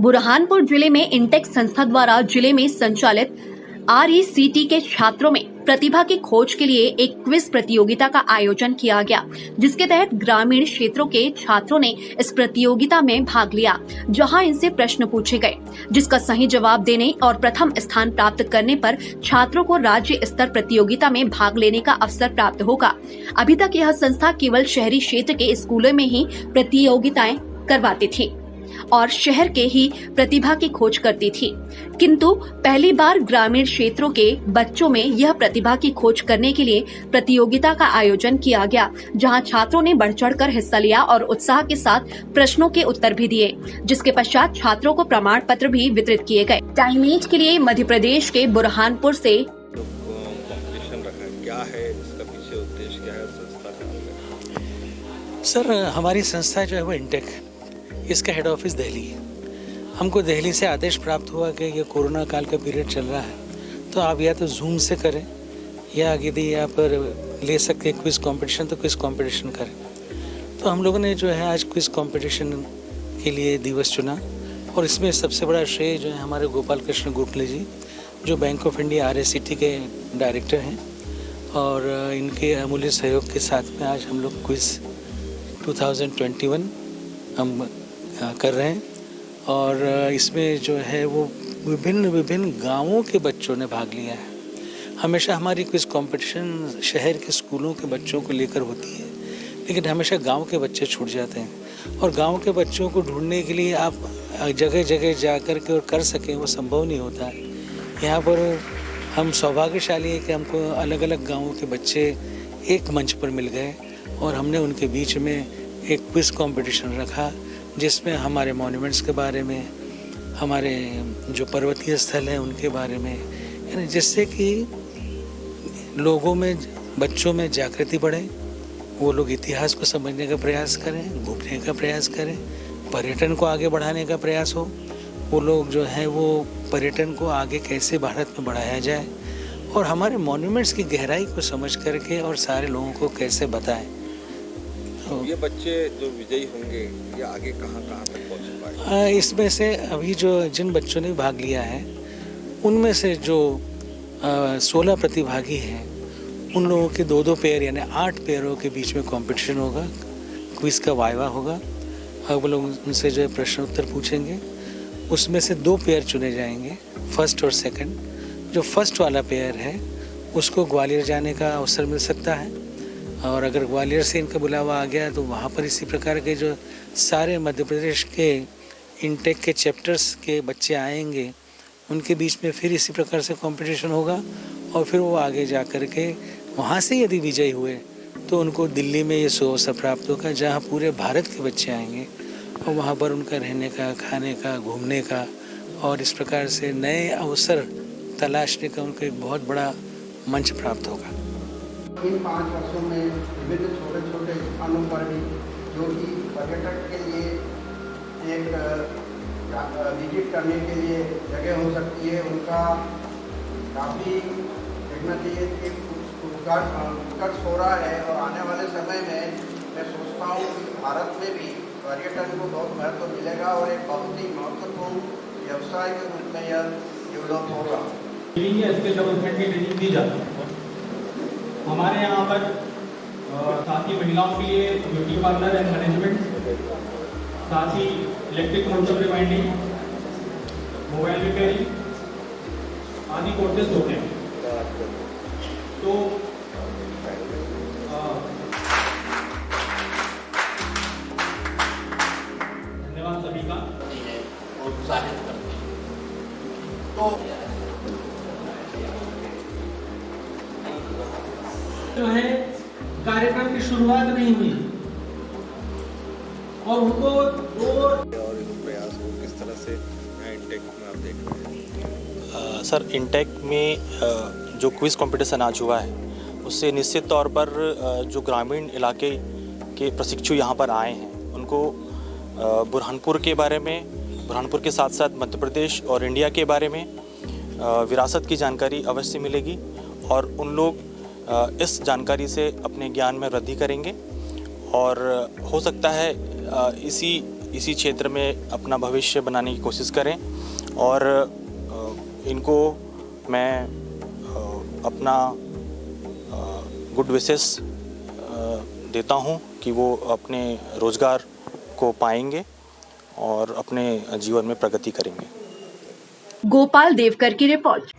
बुरहानपुर जिले में इंटेक संस्था द्वारा जिले में संचालित RECT के छात्रों में प्रतिभा की खोज के लिए एक क्विज प्रतियोगिता का आयोजन किया गया, जिसके तहत ग्रामीण क्षेत्रों के छात्रों ने इस प्रतियोगिता में भाग लिया, जहां इनसे प्रश्न पूछे गए, जिसका सही जवाब देने और प्रथम स्थान प्राप्त करने पर छात्रों को राज्य स्तर प्रतियोगिता में भाग लेने का अवसर प्राप्त होगा। अभी तक यह संस्था केवल शहरी क्षेत्र के स्कूलों में ही प्रतियोगिताएं करवाती थी और शहर के ही प्रतिभा की खोज करती थी, किंतु पहली बार ग्रामीण क्षेत्रों के बच्चों में यह प्रतिभा की खोज करने के लिए प्रतियोगिता का आयोजन किया गया, जहां छात्रों ने बढ़ चढ़कर हिस्सा लिया और उत्साह के साथ प्रश्नों के उत्तर भी दिए, जिसके पश्चात छात्रों को प्रमाण पत्र भी वितरित किए गए। टाइम 8 के लिए मध्य प्रदेश के बुरहानपुर से कॉम्पिटिशन रखा है, क्या है इसका पीछे उद्देश्य, क्या है संस्था का? सर, हमारी संस्था जो है वो इंटेक, इसका हेड ऑफिस दिल्ली है। हमको दिल्ली से आदेश प्राप्त हुआ कि ये कोरोना काल का पीरियड चल रहा है, तो आप या तो जूम से करें या यदि यहाँ पर ले सकते हैं क्विज़ कंपटीशन तो क्विज़ कंपटीशन करें। तो हम लोगों ने जो है आज क्विज़ कंपटीशन के लिए दिवस चुना और इसमें सबसे बड़ा श्रेय जो है हमारे गोपाल कृष्ण गोखले जी, जो बैंक ऑफ इंडिया RECT के डायरेक्टर हैं, और इनके अमूल्य सहयोग के साथ में आज हम लोग क्विज़ 2021 हम कर रहे हैं। और इसमें जो है वो विभिन्न गांवों के बच्चों ने भाग लिया है। हमेशा हमारी क्विज़ कंपटीशन शहर के स्कूलों के बच्चों को लेकर होती है, लेकिन हमेशा गांव के बच्चे छूट जाते हैं और गांव के बच्चों को ढूंढने के लिए आप जगह जगह जा कर के और कर सकें, वो संभव नहीं होता है। यहाँ पर हम सौभाग्यशाली है कि हमको अलग अलग गाँवों के बच्चे एक मंच पर मिल गए और हमने उनके बीच में एक क्विज़ कंपटीशन रखा, जिसमें हमारे मॉन्यूमेंट्स के बारे में, हमारे जो पर्वतीय स्थल हैं उनके बारे में, यानी जिससे कि लोगों में, बच्चों में जागृति बढ़े, वो लोग इतिहास को समझने का प्रयास करें, घूमने का प्रयास करें, पर्यटन को आगे बढ़ाने का प्रयास हो। वो लोग जो हैं वो पर्यटन को आगे कैसे भारत में बढ़ाया जाए और हमारे मॉन्यूमेंट्स की गहराई को समझ करके और सारे लोगों को कैसे बताएं। ये बच्चे जो विजयी होंगे ये आगे कहाँ तक पहुँच पाएंगे? इसमें से अभी जो जिन बच्चों ने भाग लिया है उनमें से जो 16 प्रतिभागी हैं, उन लोगों के 2-2 पेयर यानी 8 पेयरों के बीच में कंपटीशन होगा, क्विज़ का वाइवा होगा। अब लोग उनसे जो है प्रश्न उत्तर पूछेंगे, उसमें से 2 पेयर चुने जाएंगे, फर्स्ट और सेकंड। जो फर्स्ट वाला पेयर है उसको ग्वालियर जाने का अवसर मिल सकता है, और अगर ग्वालियर से इनका बुलावा आ गया तो वहाँ पर इसी प्रकार के जो सारे मध्य प्रदेश के इंटेक के चैप्टर्स के बच्चे आएंगे, उनके बीच में फिर इसी प्रकार से कंपटीशन होगा और फिर वो आगे जा कर के वहाँ से यदि विजयी हुए तो उनको दिल्ली में ये अवसर प्राप्त होगा, जहाँ पूरे भारत के बच्चे आएंगे और वहाँ पर उनका रहने का, खाने का, घूमने का और इस प्रकार से नए अवसर तलाशने का उनको एक बहुत बड़ा मंच प्राप्त होगा। इन 5 वर्षों में विभिन्न छोटे छोटे स्थानों पर भी जो कि पर्यटक के लिए एक विजिट करने के लिए जगह हो सकती है, उनका काफ़ी देखना चाहिए कि उत्कर्ष हो रहा है। और आने वाले समय में मैं सोचता हूँ कि भारत में भी पर्यटन को बहुत महत्व मिलेगा और एक बहुत ही महत्वपूर्ण व्यवसाय के रूप में यह डेवलप होगा। इसके डेवलपमेंट की ट्रेनिंग दी जाती है। हमारे यहाँ पर साथ ही महिलाओं के लिए ब्यूटी पार्लर एंड मैनेजमेंट, साथ ही electric motor rewinding, mobile repairing आदि कोर्सेज होते हैं। तो धन्यवाद सभी का और उत्साहित करते हैं। तो जो है कार्यक्रम की शुरुआत नहीं हुई और उनको और प्रयास हो किस तरह से इंटेक में आप देख रहे हैं? सर, इंटेक में जो क्विज़ कंपटीशन आज हुआ है उससे निश्चित तौर पर जो ग्रामीण इलाके के प्रशिक्षु यहाँ पर आए हैं उनको बुरहानपुर के बारे में, बुरहानपुर के साथ साथ मध्य प्रदेश और इंडिया के बारे में विरासत की जानकारी अवश्य मिलेगी और उन लोग इस जानकारी से अपने ज्ञान में वृद्धि करेंगे और हो सकता है इसी इसी क्षेत्र में अपना भविष्य बनाने की कोशिश करें और इनको मैं अपना गुड विशेस देता हूं कि वो अपने रोज़गार को पाएंगे और अपने जीवन में प्रगति करेंगे। गोपाल देवकर की रिपोर्ट।